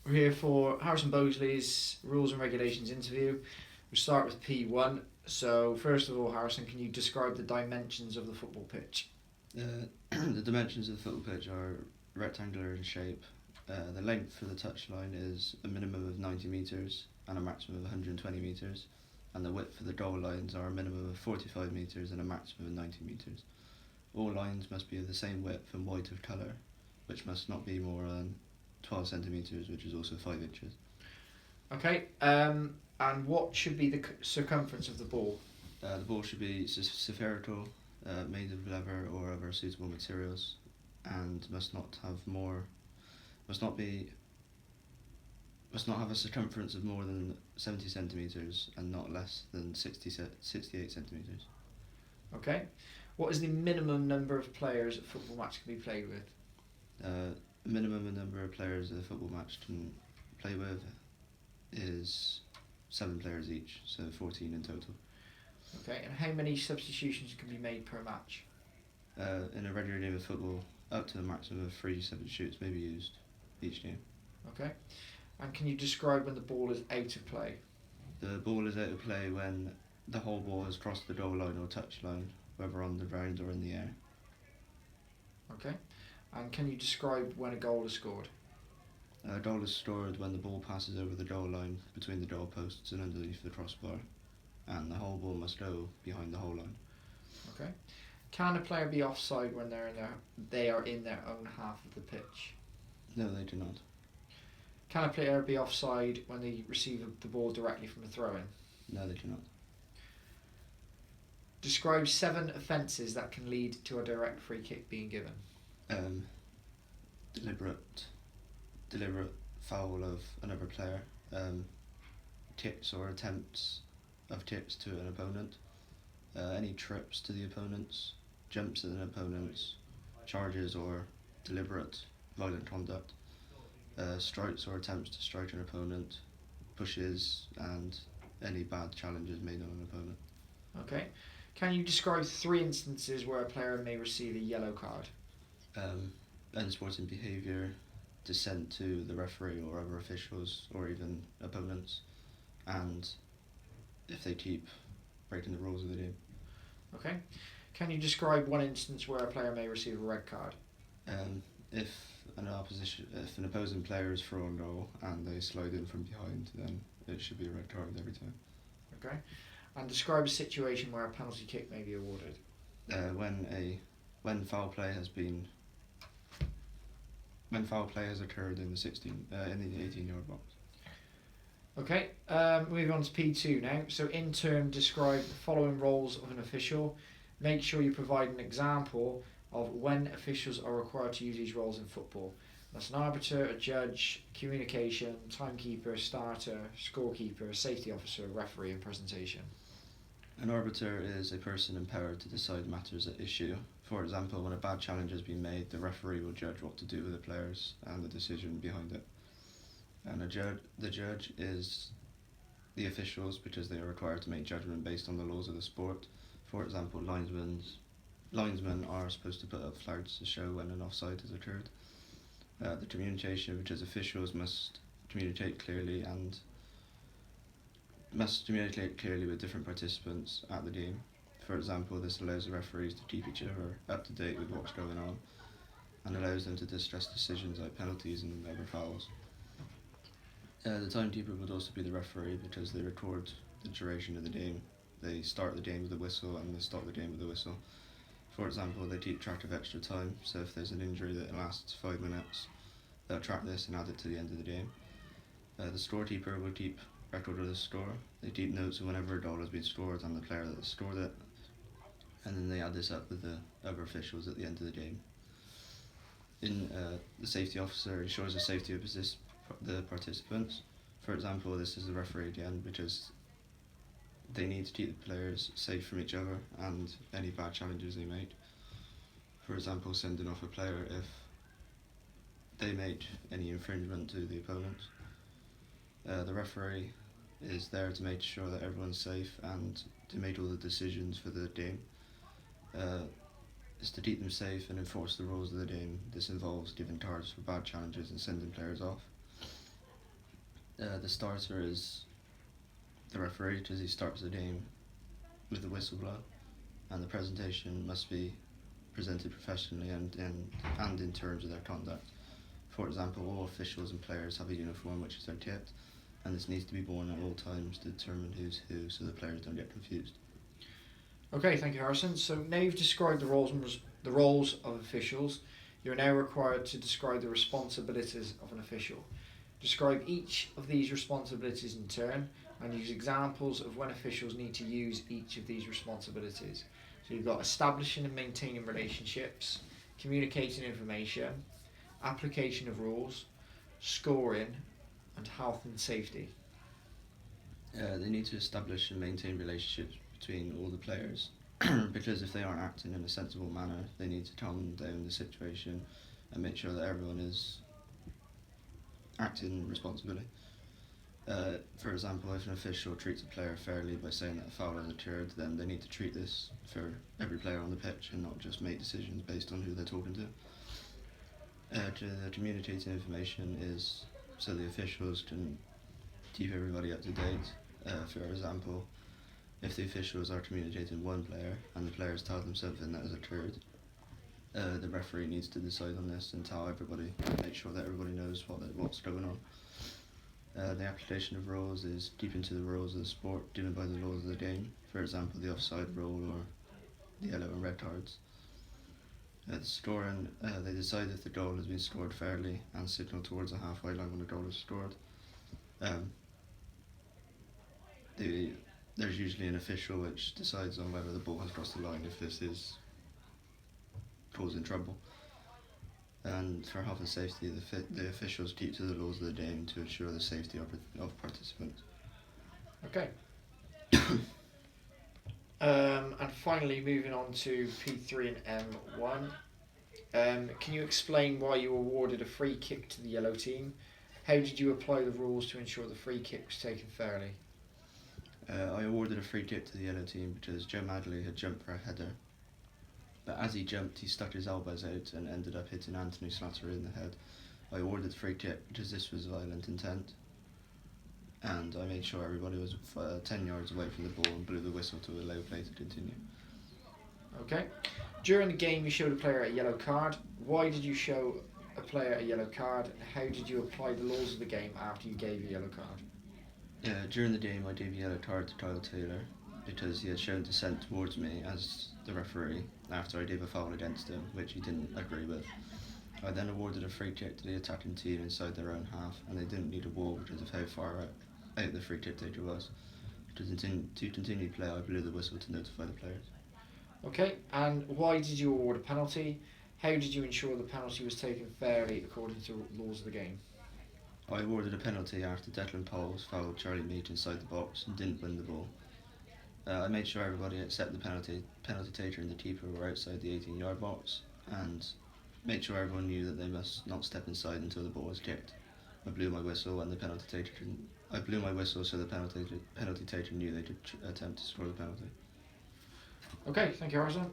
We're here for Harrison Bosley's Rules and Regulations interview. We'll start with P1. So, first of all, Harrison, can you describe the dimensions of the football pitch? The dimensions of the football pitch are rectangular in shape. The length for the touchline is a minimum of 90 metres and a maximum of 120 metres, and the width for the goal lines are a minimum of 45 metres and a maximum of 90 metres. All lines must be of the same width and white of colour, which must not be more than 12 centimetres, which is also 5 inches. Okay, and what should be the circumference of the ball? The ball should be spherical, made of leather or other suitable materials, and must not have a circumference of more than 70 centimetres and not less than 68 centimetres. Okay, what is the minimum number of players a football match can be played with? Minimum number of players a football match can play with is 7 players each, so 14 in total. Okay, and how many substitutions can be made per match? In a regular game of football, up to a maximum of 3 substitutes may be used each game. Okay, and can you describe when the ball is out of play? The ball is out of play when the whole ball has crossed the goal line or touch line, whether on the ground or in the air. Okay, and can you describe when a goal is scored? A goal is scored when the ball passes over the goal line between the goal posts and underneath the crossbar, and the whole ball must go behind the whole line. Okay, can a player be offside when they are in their own half of the pitch? No, they do not. Can a player be offside when they receive the ball directly from a throw-in? No, they do not. Describe 7 offences that can lead to a direct free kick being given. Deliberate foul of another player, tips or attempts of tips to an opponent, any trips to the opponents, jumps at an opponent's, charges or deliberate violent conduct, strikes or attempts to strike an opponent, pushes, and any bad challenges made on an opponent. Okay. Can you describe 3 instances where a player may receive a yellow card? Unsporting behaviour, dissent to the referee or other officials or even opponents, and if they keep breaking the rules of the game. Okay. Can you describe 1 instance where a player may receive a red card? If an opposing player is thrown goal and they slide in from behind, then it should be a red card every time. Okay. And describe a situation where a penalty kick may be awarded. When foul play has occurred in the 18-yard box. Okay, moving on to P2 now. So in turn, describe the following roles of an official. Make sure you provide an example of when officials are required to use these roles in football. That's an arbiter, a judge, communication, timekeeper, starter, scorekeeper, safety officer, referee, and presentation. An arbiter is a person empowered to decide matters at issue. For example, when a bad challenge has been made, the referee will judge what to do with the players and the decision behind it. And the judge is the officials because they are required to make judgment based on the laws of the sport. For example, linesmen are supposed to put up flags to show when an offside has occurred. The communication, which is officials must communicate clearly with different participants at the game. For example, this allows the referees to keep each other up to date with what's going on and allows them to discuss decisions like penalties and other fouls. The timekeeper would also be the referee because they record the duration of the game. They start the game with a whistle and they stop the game with a whistle. For example, they keep track of extra time, so if there's an injury that lasts 5 minutes, they'll track this and add it to the end of the game. The scorekeeper will keep record of the score. They keep notes of whenever a goal has been scored and the player that scored it, and then they add this up with the other officials at the end of the game. The safety officer ensures the safety of the participants. For example, this is the referee again because they need to keep the players safe from each other and any bad challenges they make. For example, sending off a player if they make any infringement to the opponent. The referee is there to make sure that everyone's safe and to make all the decisions for the game. Is to keep them safe and enforce the rules of the game. This involves giving cards for bad challenges and sending players off. The starter is the referee, because he starts the game with the whistle blow, and the presentation must be presented professionally and in terms of their conduct. For example, all officials and players have a uniform which is their kit, and this needs to be worn at all times to determine who's who so the players don't get confused. Okay, thank you, Harrison. So now you've described the roles of officials. You are now required to describe the responsibilities of an official. Describe each of these responsibilities in turn and use examples of when officials need to use each of these responsibilities. So you've got establishing and maintaining relationships, communicating information, application of rules, scoring, and health and safety. They need to establish and maintain relationships between all the players because if they aren't acting in a sensible manner, they need to calm down the situation and make sure that everyone is acting responsibly. For example, if an official treats a player fairly by saying that a foul has occurred, then they need to treat this for every player on the pitch and not just make decisions based on who they're talking to. Communicating information is so the officials can keep everybody up to date. For example, if the officials are communicating one player and the players tell them something that has occurred, the referee needs to decide on this and tell everybody, make sure that everybody knows what's going on. The application of rules is keeping to the rules of the sport given by the laws of the game, for example the offside rule or the yellow and red cards. The scoring, they decide if the goal has been scored fairly and signal towards the halfway line when the goal is scored. There's usually an official which decides on whether the ball has crossed the line if this is causing trouble. And for health and safety, the officials keep to the laws of the game to ensure the safety of participants. Okay. And finally, moving on to P3 and M1. Can you explain why you awarded a free kick to the yellow team? How did you apply the rules to ensure the free kick was taken fairly? I awarded a free kick to the yellow team because Joe Madley had jumped for a header, but as he jumped he stuck his elbows out and ended up hitting Anthony Slattery in the head. I awarded the free kick because this was violent intent, and I made sure everybody was 10 yards away from the ball and blew the whistle to allow play to continue. Okay. During the game you showed a player a yellow card. Why did you show a player a yellow card, and how did you apply the laws of the game after you gave a yellow card? During the game I gave a yellow card to Kyle Taylor because he had shown dissent towards me as the referee after I gave a foul against him, which he didn't agree with. I then awarded a free kick to the attacking team inside their own half, and they didn't need a wall because of how far out the free kick taker was. To continue play, I blew the whistle to notify the players. Okay, and why did you award a penalty? How did you ensure the penalty was taken fairly according to laws of the game? I awarded a penalty after Declan Powles fouled Charlie Mead inside the box and didn't win the ball. I made sure everybody except the penalty taker and the keeper were outside the 18-yard box, and made sure everyone knew that they must not step inside until the ball was kicked. I blew my whistle and the penalty taker so the penalty taker knew they could attempt to score the penalty. Okay, thank you, Harrison.